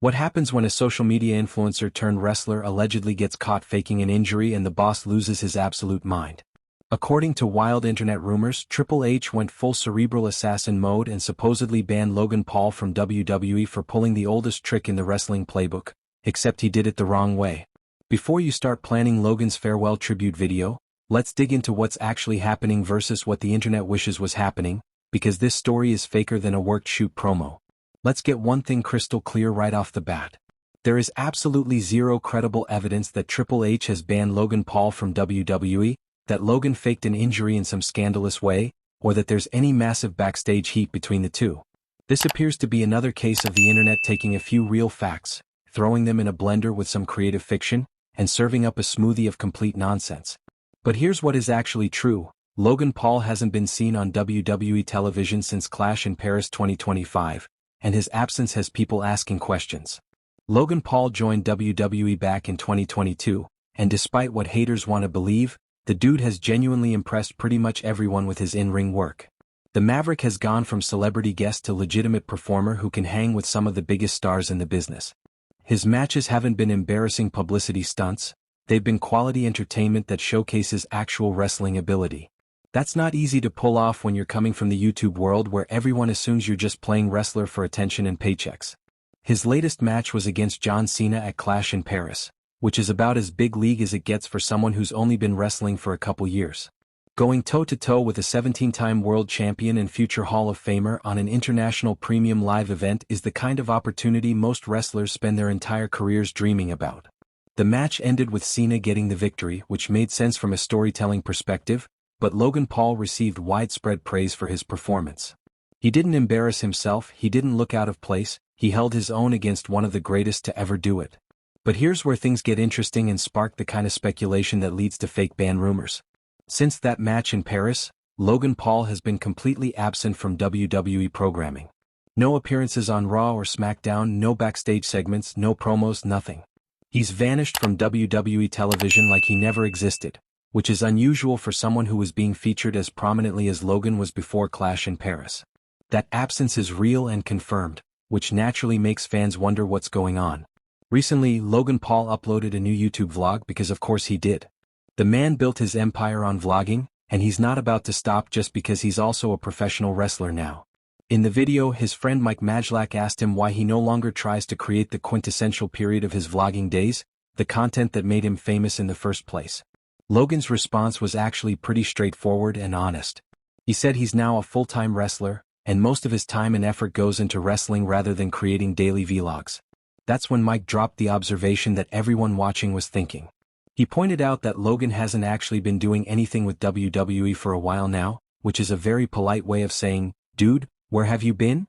What happens when a social media influencer turned wrestler allegedly gets caught faking an injury and the boss loses his absolute mind? According to wild internet rumors, Triple H went full cerebral assassin mode and supposedly banned Logan Paul from WWE for pulling the oldest trick in the wrestling playbook, except he did it the wrong way. Before you start planning Logan's farewell tribute video, let's dig into what's actually happening versus what the internet wishes was happening, because this story is faker than a worked shoot promo. Let's get one thing crystal clear right off the bat. There is absolutely zero credible evidence that Triple H has banned Logan Paul from WWE, that Logan faked an injury in some scandalous way, or that there's any massive backstage heat between the two. This appears to be another case of the internet taking a few real facts, throwing them in a blender with some creative fiction, and serving up a smoothie of complete nonsense. But here's what is actually true. Logan Paul hasn't been seen on WWE television since Clash in Paris 2025, and his absence has people asking questions. Logan Paul joined WWE back in 2022, and despite what haters want to believe, the dude has genuinely impressed pretty much everyone with his in-ring work. The Maverick has gone from celebrity guest to legitimate performer who can hang with some of the biggest stars in the business. His matches haven't been embarrassing publicity stunts, they've been quality entertainment that showcases actual wrestling ability. That's not easy to pull off when you're coming from the YouTube world where everyone assumes you're just playing wrestler for attention and paychecks. His latest match was against John Cena at Clash in Paris, which is about as big league as it gets for someone who's only been wrestling for a couple years. Going toe-to-toe with a 17-time world champion and future Hall of Famer on an international premium live event is the kind of opportunity most wrestlers spend their entire careers dreaming about. The match ended with Cena getting the victory, which made sense from a storytelling perspective, but Logan Paul received widespread praise for his performance. He didn't embarrass himself, he didn't look out of place, he held his own against one of the greatest to ever do it. But here's where things get interesting and spark the kind of speculation that leads to fake ban rumors. Since that match in Paris, Logan Paul has been completely absent from WWE programming. No appearances on Raw or SmackDown, no backstage segments, no promos, nothing. He's vanished from WWE television like he never existed, which is unusual for someone who was being featured as prominently as Logan was before Clash in Paris. That absence is real and confirmed, which naturally makes fans wonder what's going on. Recently, Logan Paul uploaded a new YouTube vlog because of course he did. The man built his empire on vlogging, and he's not about to stop just because he's also a professional wrestler now. In the video, his friend Mike Majlak asked him why he no longer tries to create the quintessential period of his vlogging days, the content that made him famous in the first place. Logan's response was actually pretty straightforward and honest. He said he's now a full-time wrestler, and most of his time and effort goes into wrestling rather than creating daily vlogs. That's when Mike dropped the observation that everyone watching was thinking. He pointed out that Logan hasn't actually been doing anything with WWE for a while now, which is a very polite way of saying, "Dude, where have you been?"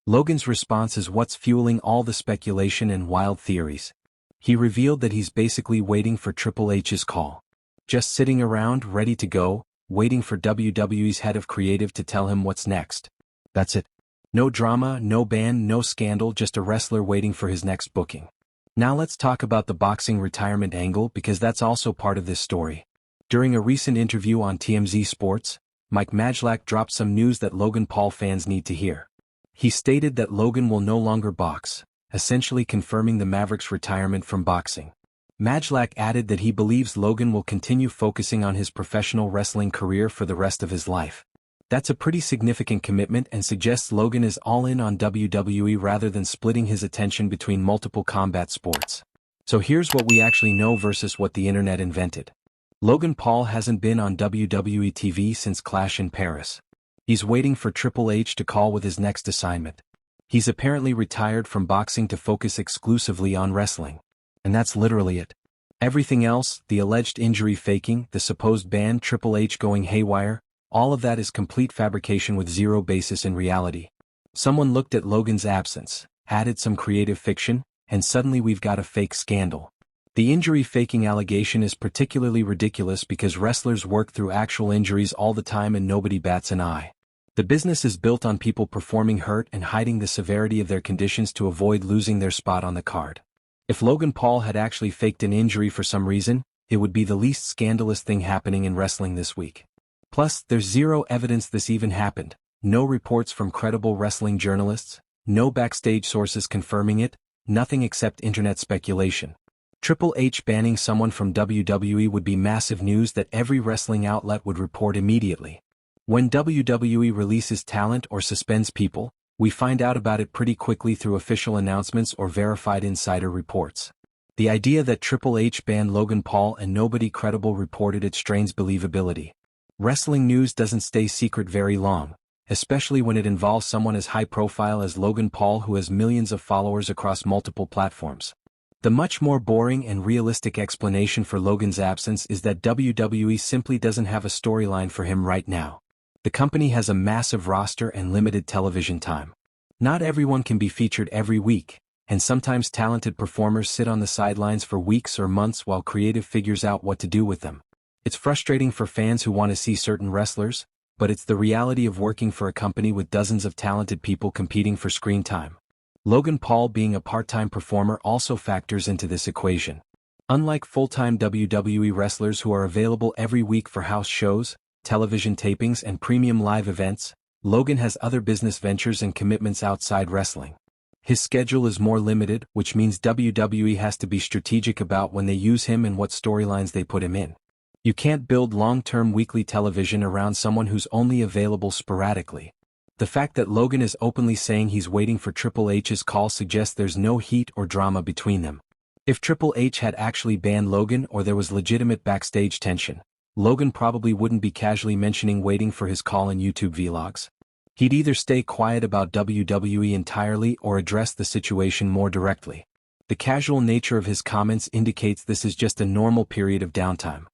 Logan's response is what's fueling all the speculation and wild theories. He revealed that he's basically waiting for Triple H's call. Just sitting around, ready to go, waiting for WWE's head of creative to tell him what's next. That's it. No drama, no ban, no scandal, just a wrestler waiting for his next booking. Now let's talk about the boxing retirement angle because that's also part of this story. During a recent interview on TMZ Sports, Mike Majlak dropped some news that Logan Paul fans need to hear. He stated that Logan will no longer box, essentially confirming the Maverick's retirement from boxing. Majlak added that he believes Logan will continue focusing on his professional wrestling career for the rest of his life. That's a pretty significant commitment and suggests Logan is all in on WWE rather than splitting his attention between multiple combat sports. So here's what we actually know versus what the internet invented. Logan Paul hasn't been on WWE TV since Clash in Paris. He's waiting for Triple H to call with his next assignment. He's apparently retired from boxing to focus exclusively on wrestling. And that's literally it. Everything else, the alleged injury faking, the supposed ban, Triple H going haywire, all of that is complete fabrication with zero basis in reality. Someone looked at Logan's absence, added some creative fiction, and suddenly we've got a fake scandal. The injury faking allegation is particularly ridiculous because wrestlers work through actual injuries all the time and nobody bats an eye. The business is built on people performing hurt and hiding the severity of their conditions to avoid losing their spot on the card. If Logan Paul had actually faked an injury for some reason, it would be the least scandalous thing happening in wrestling this week. Plus, there's zero evidence this even happened, no reports from credible wrestling journalists, no backstage sources confirming it, nothing except internet speculation. Triple H banning someone from WWE would be massive news that every wrestling outlet would report immediately. When WWE releases talent or suspends people, we find out about it pretty quickly through official announcements or verified insider reports. The idea that Triple H banned Logan Paul and nobody credible reported it strains believability. Wrestling news doesn't stay secret very long, especially when it involves someone as high profile as Logan Paul who has millions of followers across multiple platforms. The much more boring and realistic explanation for Logan's absence is that WWE simply doesn't have a storyline for him right now. The company has a massive roster and limited television time. Not everyone can be featured every week, and sometimes talented performers sit on the sidelines for weeks or months while creative figures out what to do with them. It's frustrating for fans who want to see certain wrestlers, but it's the reality of working for a company with dozens of talented people competing for screen time. Logan Paul being a part-time performer also factors into this equation. Unlike full-time WWE wrestlers who are available every week for house shows, television tapings and premium live events, Logan has other business ventures and commitments outside wrestling. His schedule is more limited, which means WWE has to be strategic about when they use him and what storylines they put him in. You can't build long-term weekly television around someone who's only available sporadically. The fact that Logan is openly saying he's waiting for Triple H's call suggests there's no heat or drama between them. If Triple H had actually banned Logan or there was legitimate backstage tension, Logan probably wouldn't be casually mentioning waiting for his call in YouTube vlogs. He'd either stay quiet about WWE entirely or address the situation more directly. The casual nature of his comments indicates this is just a normal period of downtime.